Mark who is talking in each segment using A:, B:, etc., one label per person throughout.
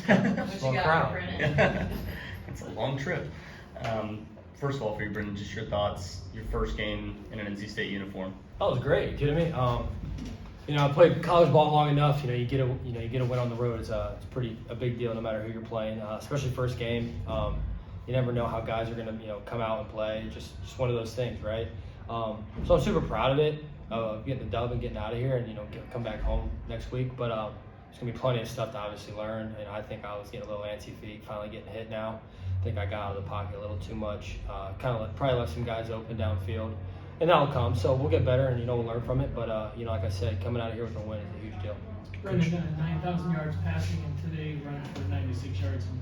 A: Small crowd.
B: It's a long trip. First of all, for you, Brendan, just your thoughts, your first game in an NC State uniform.
A: That was great. You kidding me? I played college ball long enough. You get a win on the road. It's a big deal, no matter who you're playing. Especially first game. You never know how guys are gonna come out and play. Just one of those things, right? So I'm super proud of it. Getting the dub and getting out of here, and come back home next week. But there's gonna be plenty of stuff to obviously learn. And I think I was getting a little antsy feet, finally getting hit now. I think I got out of the pocket a little too much. Probably left some guys open downfield. And that'll come, so we'll get better and we'll learn from it. But like I said, coming out of here with a win is a huge deal.
C: Brendan, 9,000 yards passing, and today running for 96 yards and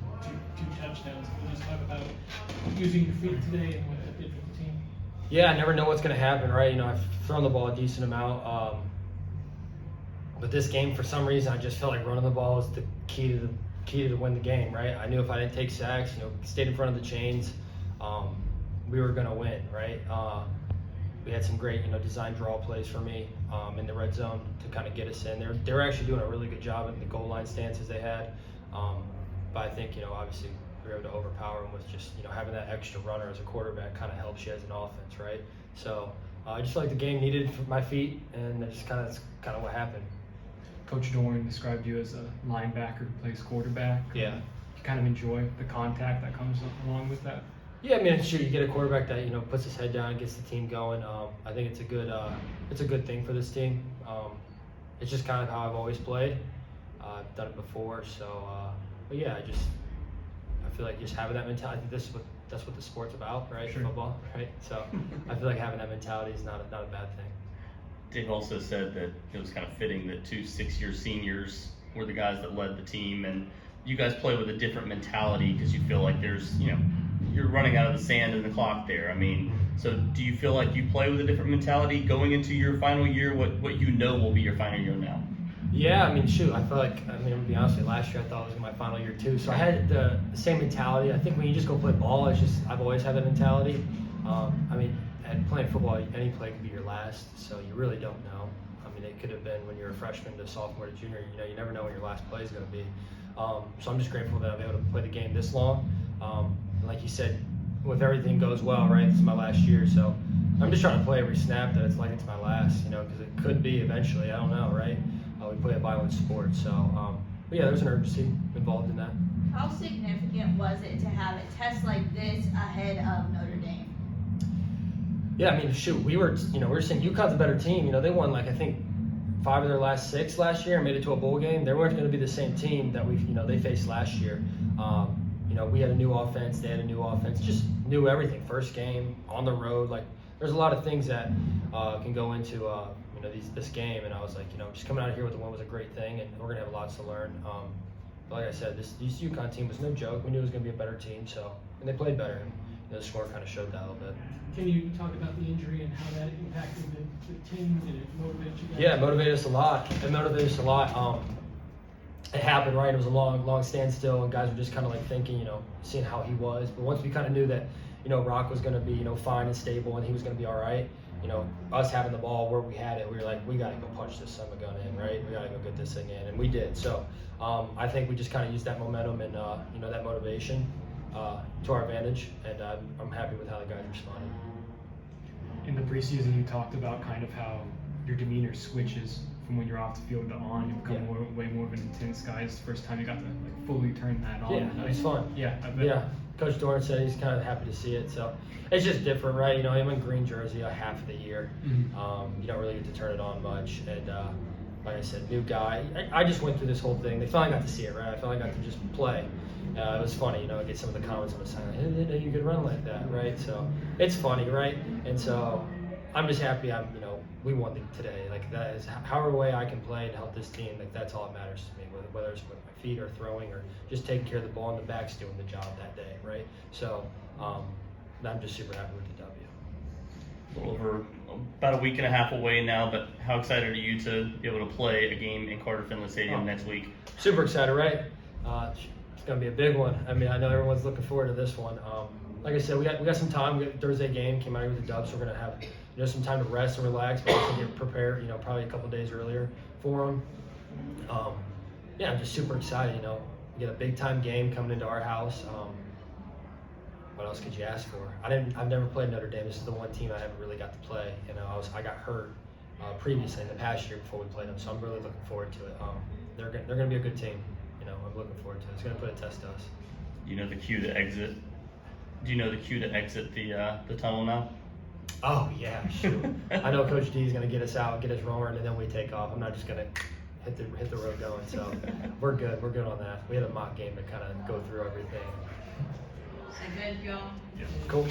C: two touchdowns. Can you just talk about using your feet today and what that did for the team?
A: Yeah, I never know what's going to happen, right? I've thrown the ball a decent amount, but this game, for some reason, I just felt like running the ball was the key to win the game, right? I knew if I didn't take sacks, stayed in front of the chains, we were going to win, right? We had some great, design draw plays for me in the red zone to kind of get us in. They were actually doing a really good job in the goal line stances they had. But I think, obviously we were able to overpower them with just, having that extra runner as a quarterback kind of helps you as an offense, right? So I just feel like the game needed my feet, and that's kind of what happened.
D: Coach Doran described you as a linebacker who plays quarterback.
A: Yeah.
D: You kind of enjoy the contact that comes along with that?
A: Yeah, I mean, sure, you get a quarterback that puts his head down and gets the team going. I think it's a good thing for this team. It's just kind of how I've always played. I've done it before, so but yeah, I feel like just having that mentality. I think that's what the sport's about, right?
D: Sure.
A: Football, right? So I feel like having that mentality is not a bad thing.
B: Dave also said that it was kind of fitting that 2 6-year seniors were the guys that led the team, and you guys play with a different mentality because you feel like there's you're running out of the sand and the clock there. I mean, so do you feel like you play with a different mentality going into your final year, what will be your final year now?
A: Yeah, I mean, shoot, I feel like, to be honest with you, last year I thought it was my final year too. So I had the same mentality. I think when you just go play ball, I've always had that mentality. And playing football, any play could be your last, so you really don't know. It could have been when you're a freshman to sophomore to junior. You never know when your last play is going to be. So I'm just grateful that I'm able to play the game this long. Like you said, with everything goes well, right? This is my last year, so I'm just trying to play every snap that it's like it's my last, because it could be eventually. I don't know, right? We play a violent sport, so but yeah, there's an urgency involved in that.
E: How significant was it to have a test like this ahead of Notre Dame?
A: Yeah, shoot, we were saying UConn's a better team. They won I think 5 of their last 6 last year and made it to a bowl game. They weren't going to be the same team that they faced last year. We had a new offense, they had a new offense, just knew everything. First game on the road, there's a lot of things that can go into this game. And I was like, just coming out of here with the win was a great thing, and we're gonna have lots to learn. But like I said, this UConn team was no joke. We knew it was gonna be a better team, and they played better. And the score kind of showed that a little bit.
C: Can you talk about the injury and how that impacted the team? Did it motivate you guys?
A: Yeah, it motivated us a lot. It happened, right? It was a long standstill, and guys were just kind of thinking, seeing how he was. But once we kind of knew that, Rock was going to be, fine and stable, and he was going to be all right, us having the ball where we had it, we were like, we got to go punch this son of a gun in, right? We got to go get this thing in, and we did. So I think we just kind of used that momentum and, that motivation to our advantage, and I'm happy with how the guys responded.
D: In the preseason, you talked about kind of how your demeanor switches from when you're off the field to on. You become way more of an intense guy. It's the first time you got to fully turn that on.
A: Yeah, it's fun.
D: Yeah, I bet.
A: Yeah, Coach Doran said he's kind of happy to see it. So it's just different, right? I'm in green jersey half of the year.
D: Mm-hmm.
A: You don't really get to turn it on much. And like I said, new guy. I just went through this whole thing. They finally got to see it, right? I finally got to just play. It was funny, I get some of the comments on the side, hey, didn't know you could run like that, right? So it's funny, right? And so I'm just happy we won today. That is however way I can play and help this team. That's all that matters to me, whether it's with my feet or throwing or just taking care of the ball and the back's doing the job that day, right? So I'm just super happy with the W.
B: A little over about a week and a half away now, but how excited are you to be able to play a game in Carter-Finley Stadium next week?
A: Super excited, right? It's going to be a big one. I know everyone's looking forward to this one. Like I said, we got some time. We got Thursday game, came out here with the dub, so we're going to have some time to rest and relax, but also get prepared, probably a couple days earlier for them. I'm just super excited, We get a big time game coming into our house. What else could you ask for? I've never played Notre Dame. This is the one team I haven't really got to play. You know, I got hurt previously in the past year before we played them, so I'm really looking forward to it. They're going to be a good team. You know, I'm looking forward to it. It's going to put a test to us.
B: You know the cue to exit. Do you know the cue to exit the tunnel now?
A: Oh yeah, shoot. I know Coach D is going to get us out, get us rolling, and then we take off. I'm not just going to hit the road going. So we're good. We're good on that. We had a mock game to kind of go through everything.
E: So good, y'all?
A: Cool.